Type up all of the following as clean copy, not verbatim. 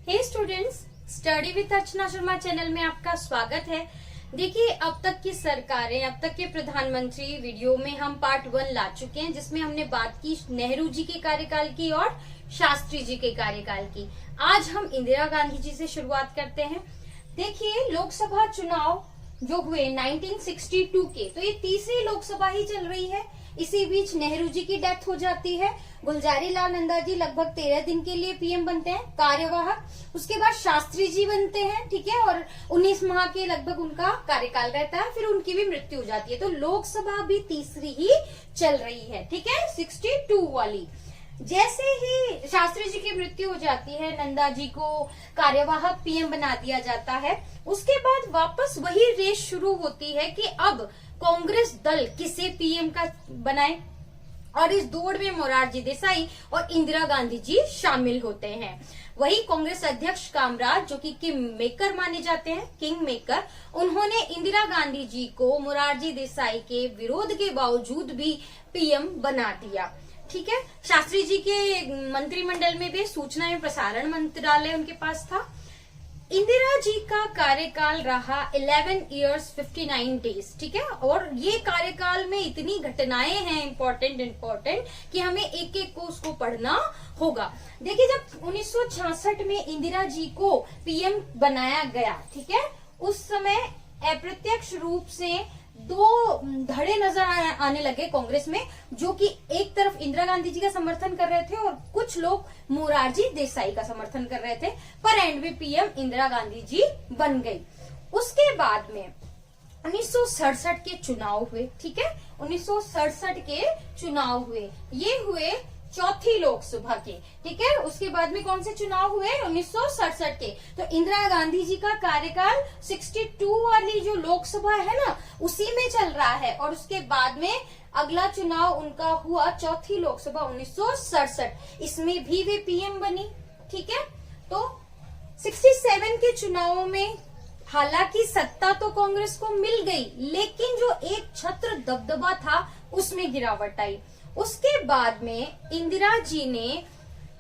Hey students, study with Archana Sharma channel में आपका स्वागत है। देखिए, अब तक की सरकारें, अब तक के प्रधानमंत्री वीडियो में हम पार्ट 1 ला चुके हैं, जिसमें हमने बात की नेहरू जी के कार्यकाल की और शास्त्री जी के कार्यकाल की। आज हम इंदिरा गांधी जी से शुरुआत करते हैं। देखिए, लोकसभा चुनाव जो हुए 1962 के, तो ये तीसरी लोकसभा ही चल रही है। इसी बीच नेहरू जी की डेथ हो जाती है। गुलजारी लाल नंदा जी लगभग 13 दिन के लिए पीएम बनते हैं, कार्यवाहक। उसके बाद शास्त्री जी बनते हैं, ठीक है, और 19 माह के लगभग उनका कार्यकाल रहता है। फिर उनकी भी मृत्यु हो जाती है। तो लोकसभा भी तीसरी ही चल रही है, ठीक है, 62 वाली। जैसे ही शास्त्री जी की मृत्यु हो जाती है, नंदा जी को कार्यवाहक पीएम बना दिया जाता है। उसके बाद वापस वही रेस शुरू होती है कि अब कांग्रेस दल किसे पीएम का बनाए, और इस दौड़ में मोरारजी देसाई और इंदिरा गांधी जी शामिल होते हैं। वही कांग्रेस अध्यक्ष कामराज, जो कि किंग मेकर माने जाते हैं, किंग मेकर, उन्होंने इंदिरा गांधी जी को मोरारजी देसाई के विरोध के बावजूद भी पीएम बना दिया, ठीक है। शास्त्री जी के मंत्रिमंडल में भी सूचना एवं प्रसारण मंत्रालय उनके पास था। इंदिरा जी का कार्यकाल रहा 11 years 59 days, ठीक है। और ये कार्यकाल में इतनी घटनाएं हैं इम्पोर्टेंट कि हमें एक एक को उसको पढ़ना होगा। देखिए, जब 1966 में इंदिरा जी को पीएम बनाया गया, ठीक है, उस समय अप्रत्यक्ष रूप से दो धड़े नजर आने लगे कांग्रेस में, जो कि एक तरफ इंदिरा गांधी जी का समर्थन कर रहे थे और कुछ लोग मोरारजी देसाई का समर्थन कर रहे थे। पर एंड में पीएम इंदिरा गांधी जी बन गई। उसके बाद में 1967 के चुनाव हुए, ठीक है, 1967 के चुनाव हुए, ये हुए चौथी लोकसभा के, ठीक है। उसके बाद में कौन से चुनाव हुए? 1967 के। तो इंदिरा गांधी जी का कार्यकाल 62 वाली जो लोकसभा है ना, उसी में चल रहा है। और उसके बाद में अगला चुनाव उनका हुआ चौथी लोकसभा 1967, इसमें भी वे पीएम बनी, ठीक है। तो 67 के चुनावों में हालांकि सत्ता तो कांग्रेस को मिल गई, लेकिन जो एक छत्र दबदबा था उसमें गिरावट आई। उसके बाद में इंदिरा जी ने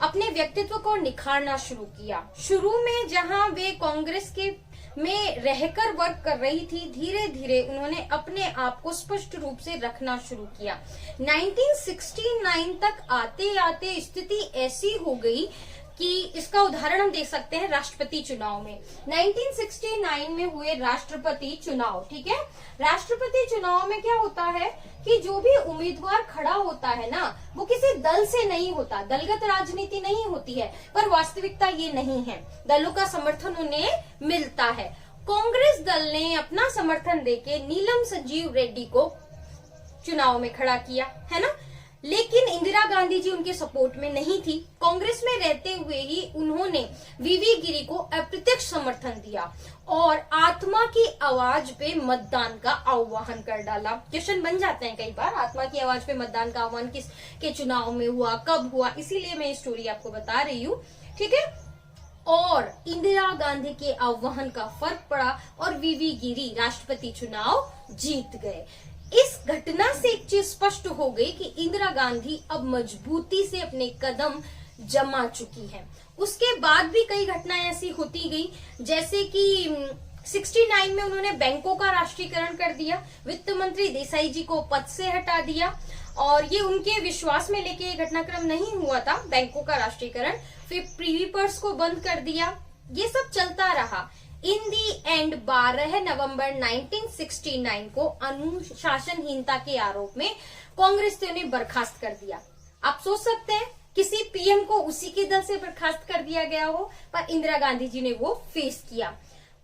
अपने व्यक्तित्व को निखारना शुरू किया। शुरू में जहां वे कांग्रेस के में रहकर वर्क कर रही थी, धीरे धीरे उन्होंने अपने आप को स्पष्ट रूप से रखना शुरू किया। 1969 तक आते आते स्थिति ऐसी हो गई कि इसका उदाहरण हम देख सकते हैं राष्ट्रपति चुनाव में। 1969 में हुए राष्ट्रपति चुनाव, ठीक है। राष्ट्रपति चुनाव में क्या होता है कि जो भी उम्मीदवार खड़ा होता है ना, वो किसी दल से नहीं होता, दलगत राजनीति नहीं होती है। पर वास्तविकता ये नहीं है, दलों का समर्थन उन्हें मिलता है। कांग्रेस दल ने अपना समर्थन देके नीलम संजीव रेड्डी को चुनाव में खड़ा किया, है ना। लेकिन इंदिरा गांधी जी उनके सपोर्ट में नहीं थी। कांग्रेस में रहते हुए ही उन्होंने वीवी गिरी को अप्रत्यक्ष समर्थन दिया और आत्मा की आवाज पे मतदान का आह्वान कर डाला। क्वेश्चन बन जाते हैं कई बार, आत्मा की आवाज पे मतदान का आह्वान किस के चुनाव में हुआ, कब हुआ, इसीलिए मैं स्टोरी आपको बता रही हूँ, ठीक है। और इंदिरा गांधी के आह्वान का फर्क पड़ा और वीवी गिरी राष्ट्रपति चुनाव जीत गए। इस घटना से एक चीज स्पष्ट हो गई कि इंदिरा गांधी अब मजबूती से अपने कदम जमा चुकी है। उसके बाद भी कई घटनाएं ऐसी होती गई, जैसे कि 69 में उन्होंने बैंकों का राष्ट्रीयकरण कर दिया, वित्त मंत्री देसाई जी को पद से हटा दिया, और ये उनके विश्वास में लेके ये घटनाक्रम नहीं हुआ था, बैंकों का राष्ट्रीयकरण। फिर प्रीवी पर्स को बंद कर दिया, ये सब चलता रहा। इन दी एंड 12 नवंबर 1969 को अनुशासनहीनता के आरोप में कांग्रेस ने उन्हें बर्खास्त कर दिया। आप सोच सकते हैं किसी पीएम को उसी के दल से बर्खास्त कर दिया गया हो, पर इंदिरा गांधी जी ने वो फेस किया।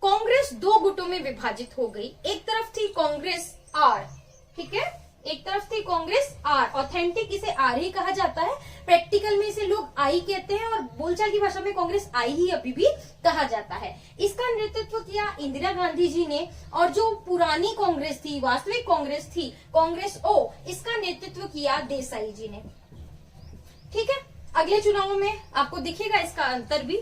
कांग्रेस दो गुटों में विभाजित हो गई। एक तरफ थी कांग्रेस आर, ठीक है, एक तरफ थी कांग्रेस आर, ऑथेंटिक इसे आर ही कहा जाता है, प्रैक्टिकल में इसे लोग आई कहते हैं, और बोलचाल की भाषा में कांग्रेस आई ही अभी भी कहा जाता है। इसका नेतृत्व किया इंदिरा गांधी जी ने, और जो पुरानी कांग्रेस थी, वास्तविक कांग्रेस थी, कांग्रेस ओ, इसका नेतृत्व किया देसाई जी ने, ठीक है। अगले चुनावों में आपको दिखेगा इसका अंतर भी।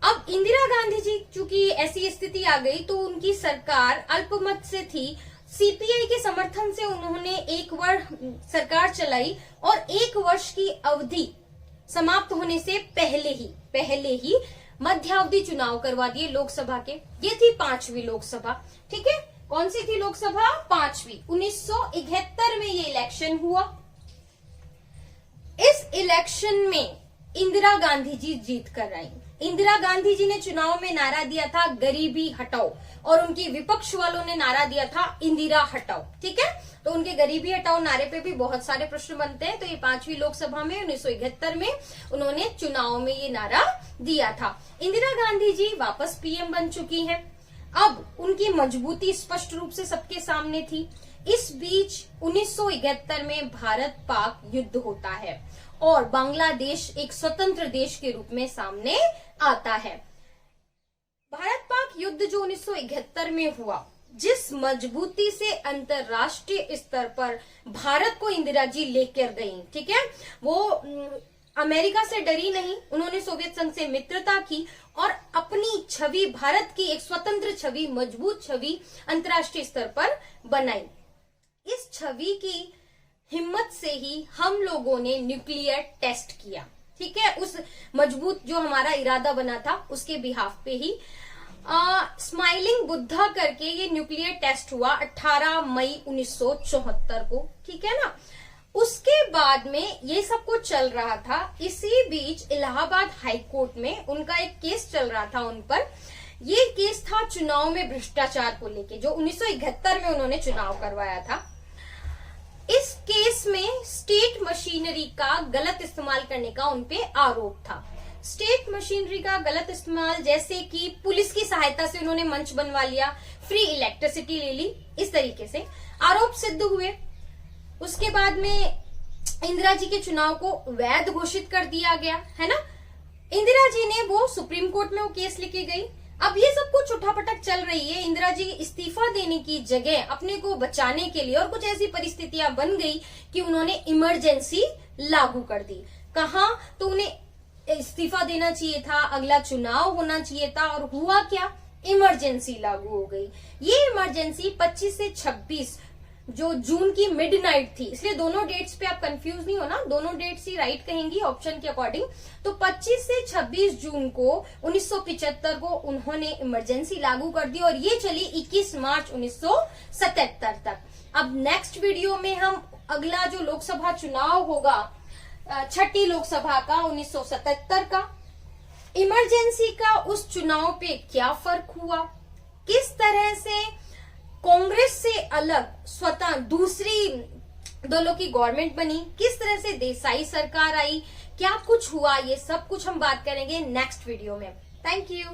अब इंदिरा गांधी जी, चूंकि ऐसी स्थिति आ गई, तो उनकी सरकार अल्पमत से थी। सीपीआई के समर्थन से उन्होंने एक वर्ष सरकार चलाई और 1 वर्ष की अवधि समाप्त होने से पहले ही मध्यावधि चुनाव करवा दिए लोकसभा के। ये थी 5वीं लोकसभा, ठीक है। कौन सी थी लोकसभा? 5वीं। 1971 में ये इलेक्शन हुआ। इस इलेक्शन में इंदिरा गांधी जी जीत कर आई। इंदिरा गांधी जी ने चुनाव में नारा दिया था गरीबी हटाओ, और उनकी विपक्ष वालों ने नारा दिया था इंदिरा हटाओ, ठीक है। तो उनके गरीबी हटाओ नारे पे भी बहुत सारे प्रश्न बनते हैं। तो ये 5वीं लोकसभा में 1971 में उन्होंने चुनाव में ये नारा दिया था। इंदिरा गांधी जी वापस पीएम बन चुकी हैं। अब उनकी मजबूती स्पष्ट रूप से सबके सामने थी। इस बीच 1971 में भारत पाक युद्ध होता है और बांग्लादेश एक स्वतंत्र देश के रूप में सामने आता है। भारत पाक युद्ध जो 1971 में हुआ, जिस मजबूती से अंतरराष्ट्रीय स्तर पर भारत को इंदिरा जी लेकर गई, ठीक है, वो अमेरिका से डरी नहीं, उन्होंने सोवियत संघ से मित्रता की और अपनी छवि, भारत की एक स्वतंत्र छवि, मजबूत छवि अंतरराष्ट्रीय स्तर पर बनाई। इस छवि की हिम्मत से ही हम लोगों ने न्यूक्लियर टेस्ट किया, ठीक है। उस मजबूत जो हमारा इरादा बना था उसके बिहाफ पे ही स्माइलिंग बुद्धा करके ये न्यूक्लियर टेस्ट हुआ 18 मई 1974 को, ठीक है ना। उसके बाद में ये सब कुछ चल रहा था। इसी बीच इलाहाबाद हाई कोर्ट में उनका एक केस चल रहा था उन पर। ये केस था चुनाव में भ्रष्टाचार को लेके, जो 1971 में उन्होंने चुनाव करवाया था। इस केस में स्टेट मशीनरी का गलत इस्तेमाल करने का उनपे आरोप था। स्टेट मशीनरी का गलत इस्तेमाल, जैसे कि पुलिस की सहायता से उन्होंने मंच बनवा लिया, फ्री इलेक्ट्रिसिटी ले ली, इस तरीके से आरोप सिद्ध हुए। उसके बाद में इंदिरा जी के चुनाव को वैध घोषित कर दिया गया, है ना। इंदिरा जी ने वो सुप्रीम कोर्ट में वो केस लेके गई। अब ये सब कुछ उठापटक चल रही है। इंदिरा जी इस्तीफा देने की जगह अपने को बचाने के लिए और कुछ ऐसी परिस्थितियां बन गई कि उन्होंने इमरजेंसी लागू कर दी। कहा तो उन्हें इस्तीफा देना चाहिए था, अगला चुनाव होना चाहिए था, और हुआ क्या? इमरजेंसी लागू हो गई। ये इमरजेंसी 25 से 26 जो जून की मिडनाइट थी, इसलिए दोनों डेट्स पे आप कंफ्यूज नहीं होना, दोनों डेट्स ही राइट कहेंगी ऑप्शन के अकॉर्डिंग। तो 25 से 26 जून को 1975 को उन्होंने इमरजेंसी लागू कर दी और ये चली 21 मार्च 1977 तक। अब नेक्स्ट वीडियो में हम अगला जो लोकसभा चुनाव होगा, 6ठी लोकसभा का 1977 का, इमरजेंसी का उस चुनाव पे क्या फर्क हुआ, किस तरह से कांग्रेस से अलग स्वतः दूसरी दलों की गवर्नमेंट बनी, किस तरह से देसाई सरकार आई, क्या कुछ हुआ, ये सब कुछ हम बात करेंगे नेक्स्ट वीडियो में। Thank you.